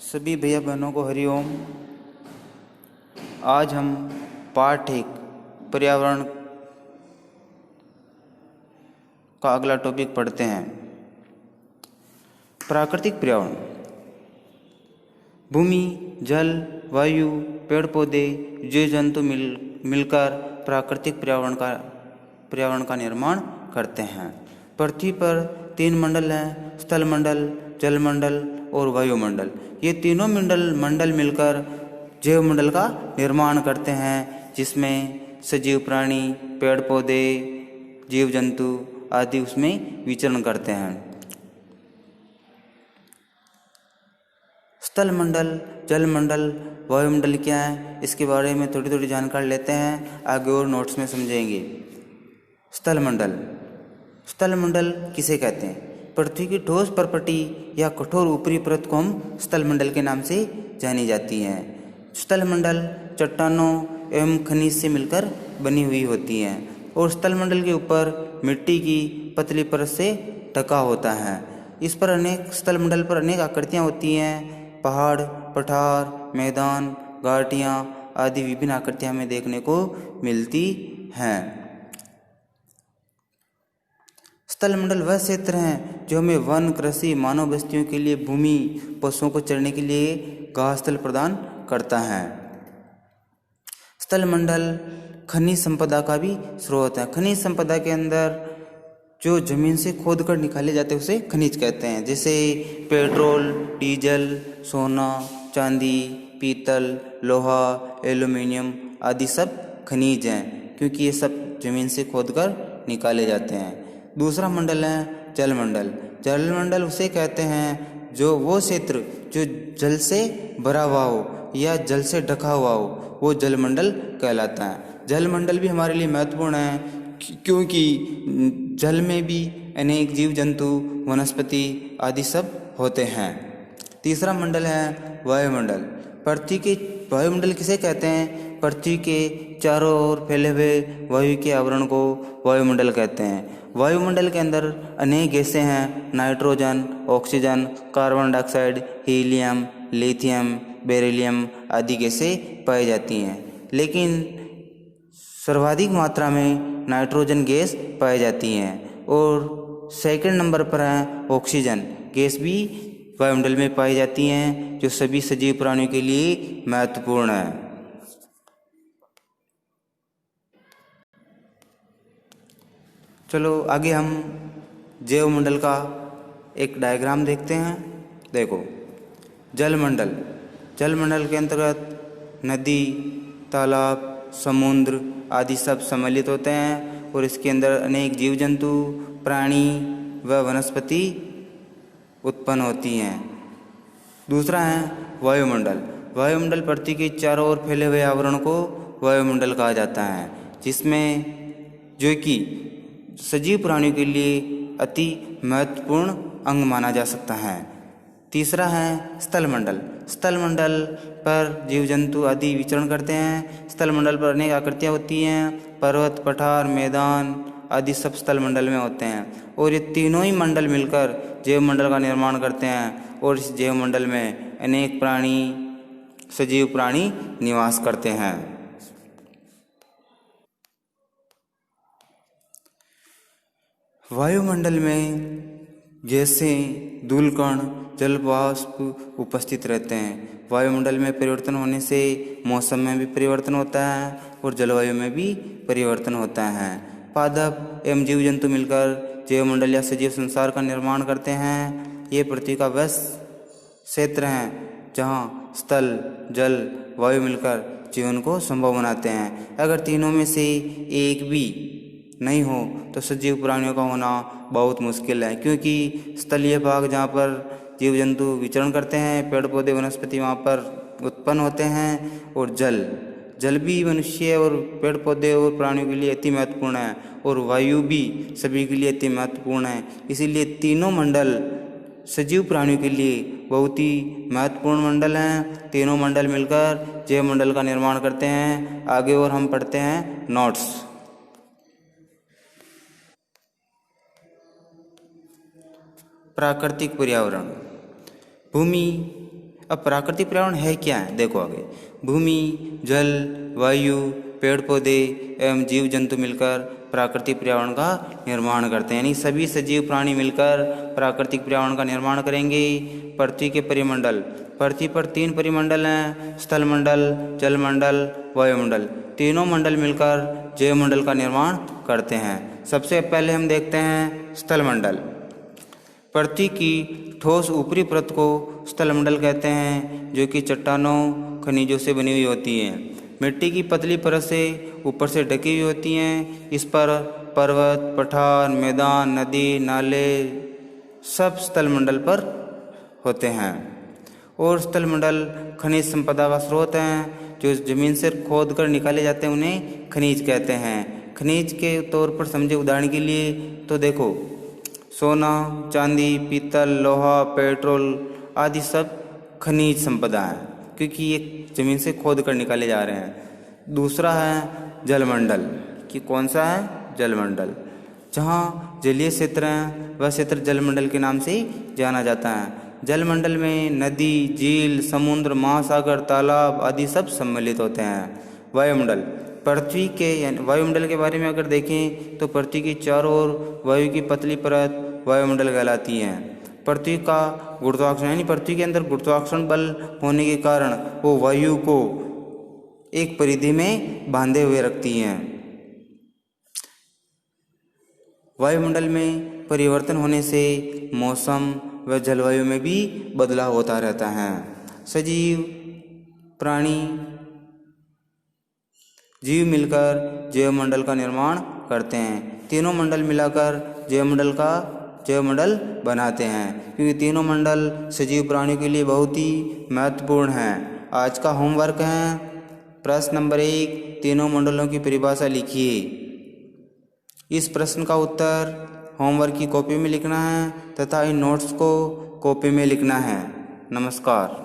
सभी भैया बहनों को हरिओम। आज हम पाठ 1 पर्यावरण का अगला टॉपिक पढ़ते हैं। प्राकृतिक पर्यावरण भूमि, जल, वायु, पेड़ पौधे, जीव जंतु मिलकर प्राकृतिक पर्यावरण का निर्माण करते हैं। पृथ्वी पर 3 मंडल हैं, स्थल मंडल, जल मंडल और वायुमंडल। ये तीनों मंडल मिलकर जैव मंडल का निर्माण करते हैं, जिसमें सजीव प्राणी, पेड़ पौधे, जीव जंतु आदि उसमें विचरण करते हैं। स्थल मंडल, जल मंडल, वायुमंडल क्या है, इसके बारे में थोड़ी थोड़ी जानकारी लेते हैं, आगे और नोट्स में समझेंगे। स्थल मंडल किसे कहते हैं? पृथ्वी की ठोस परपटी या कठोर ऊपरी परत को हम स्थल मंडल के नाम से जानी जाती है। स्थल मंडल चट्टानों एवं खनिज से मिलकर बनी हुई होती हैं और स्थल मंडल के ऊपर मिट्टी की पतली परत से ढका होता है। इस पर स्थल मंडल पर अनेक आकृतियाँ होती हैं। पहाड़, पठार, मैदान, घाटियाँ आदि विभिन्न आकृतियाँ हमें देखने को मिलती हैं। स्थल मंडल वह क्षेत्र हैं जो हमें वन, कृषि, मानव बस्तियों के लिए भूमि, पशुओं को चरने के लिए घास स्थल प्रदान करता है। स्थल मंडल खनिज संपदा का भी स्रोत है। खनिज संपदा के अंदर जो जमीन से खोद कर निकाले जाते हैं उसे खनिज कहते हैं, जैसे पेट्रोल, डीजल, सोना, चांदी, पीतल, लोहा, एल्युमिनियम आदि सब खनिज हैं, क्योंकि ये सब जमीन से खोद कर निकाले जाते हैं। दूसरा मंडल है जल मंडल। जल मंडल उसे कहते हैं जो वो क्षेत्र जो जल से भरा हुआ हो या जल से ढका हुआ हो, वो जल मंडल कहलाता है। जल मंडल भी हमारे लिए महत्वपूर्ण है, क्योंकि जल में भी अनेक जीव जंतु, वनस्पति आदि सब होते हैं। तीसरा मंडल है वायुमंडल। पृथ्वी के वायुमंडल किसे कहते हैं? पृथ्वी के चारों ओर फैले हुए वायु के आवरण को वायुमंडल कहते हैं। वायुमंडल के अंदर अनेक गैसें हैं, nitrogen, oxygen, carbon dioxide, helium, lithium, beryllium आदि गैसें पाई जाती हैं, लेकिन सर्वाधिक मात्रा में नाइट्रोजन गैस पाई जाती हैं और सेकंड नंबर पर है ऑक्सीजन गैस भी वायुमंडल में पाई जाती हैं, जो सभी सजीव प्राणियों के लिए महत्वपूर्ण है। चलो आगे हम जैव मंडल का एक डायग्राम देखते हैं। देखो, जल मंडल के अंतर्गत नदी, तालाब, समुद्र आदि सब सम्मिलित होते हैं और इसके अंदर अनेक जीव जंतु, प्राणी व वनस्पति उत्पन्न होती हैं। दूसरा है वायुमंडल पृथ्वी के चारों ओर फैले हुए आवरण को वायुमंडल कहा जाता है, जिसमें जो कि सजीव प्राणियों के लिए अति महत्वपूर्ण अंग माना जा सकता है। तीसरा है स्थल मंडल पर जीव जंतु आदि विचरण करते हैं। स्थल मंडल पर अनेक आकृतियाँ होती हैं, पर्वत, पठार, मैदान आदि सब स्थल मंडल में होते हैं और ये तीनों ही मंडल मिलकर जैव मंडल का निर्माण करते हैं और इस जैव मंडल में अनेक सजीव प्राणी निवास करते हैं। वायुमंडल में गैसें, धूलकण, जल वाष्प उपस्थित रहते हैं। वायुमंडल में परिवर्तन होने से मौसम में भी परिवर्तन होता है और जलवायु में भी परिवर्तन होता है। पादप एवं जीव जंतु मिलकर जैव मंडल या सजीव संसार का निर्माण करते हैं। ये पृथ्वी का वह क्षेत्र है जहाँ स्थल, जल, वायु मिलकर जीवन को संभव बनाते हैं। अगर तीनों में से एक भी नहीं हो तो सजीव प्राणियों का होना बहुत मुश्किल है, क्योंकि स्थलीय भाग जहाँ पर जीव जंतु विचरण करते हैं, पेड़ पौधे, वनस्पति वहाँ पर उत्पन्न होते हैं और जल भी मनुष्य और पेड़ पौधे और प्राणियों के लिए अति महत्वपूर्ण है और वायु भी सभी के लिए अति महत्वपूर्ण है। इसीलिए तीनों मंडल सजीव प्राणियों के लिए बहुत ही महत्वपूर्ण मंडल हैं। तीनों मंडल मिलकर जैव मंडल का निर्माण करते हैं। आगे और हम पढ़ते हैं नोट्स। प्राकृतिक पर्यावरण भूमि, अब प्राकृतिक पर्यावरण है क्या है, देखो आगे। भूमि, जल, वायु, पेड़ पौधे एवं जीव जंतु मिलकर प्राकृतिक पर्यावरण का निर्माण करते हैं, यानी सभी सजीव प्राणी मिलकर प्राकृतिक पर्यावरण का निर्माण करेंगे। पृथ्वी के परिमंडल, पृथ्वी पर 3 परिमंडल हैं, स्थल मंडल, जल मंडल, वायुमंडल। तीनों मंडल मिलकर जैव मंडल का निर्माण करते हैं। सबसे पहले हम देखते हैं स्थल मंडल। पृथ्वी की ठोस ऊपरी परत को स्थल मंडल कहते हैं, जो कि चट्टानों, खनिजों से बनी हुई होती है। मिट्टी की पतली परत से ऊपर से ढकी हुई होती हैं। इस पर पर्वत, पठार, मैदान, नदी, नाले सब स्थल मंडल पर होते हैं। और स्थल मंडल खनिज संपदा का स्रोत हैं, जो जमीन से खोद कर निकाले जाते हैं, उन्हें खनिज कहते हैं। खनिज के तौर पर समझे उदाहरण के लिए तो देखो, सोना, चांदी, पीतल, लोहा, पेट्रोल आदि सब खनिज संपदा है, क्योंकि ये जमीन से खोद कर निकाले जा रहे हैं। दूसरा है जलमंडल, कि कौन सा है, जलमंडल। जहाँ जलीय क्षेत्र हैं वह क्षेत्र जलमंडल के नाम से जाना जाता है। जलमंडल में नदी, झील, समुद्र, महासागर, तालाब आदि सब सम्मिलित होते हैं। वायुमंडल, पृथ्वी के यानी वायुमंडल के बारे में अगर देखें तो पृथ्वी की चारों ओर वायु की पतली परत वायुमंडल कहलाती है। पृथ्वी का गुरुत्वाकर्षण यानी पृथ्वी के अंदर गुरुत्वाकर्षण बल होने के कारण वो वायु को एक परिधि में बांधे हुए रखती हैं। वायुमंडल में परिवर्तन होने से मौसम व जलवायु में भी बदलाव होता रहता है। सजीव प्राणी जीव मिलकर जैवमंडल का निर्माण करते हैं। तीनों मंडल मिलाकर जैवमंडल बनाते हैं, क्योंकि तीनों मंडल सजीव प्राणियों के लिए बहुत ही महत्वपूर्ण हैं। आज का होमवर्क है प्रश्न नंबर 1, तीनों मंडलों की परिभाषा लिखिए। इस प्रश्न का उत्तर होमवर्क की कॉपी में लिखना है तथा इन नोट्स को कॉपी में लिखना है। नमस्कार।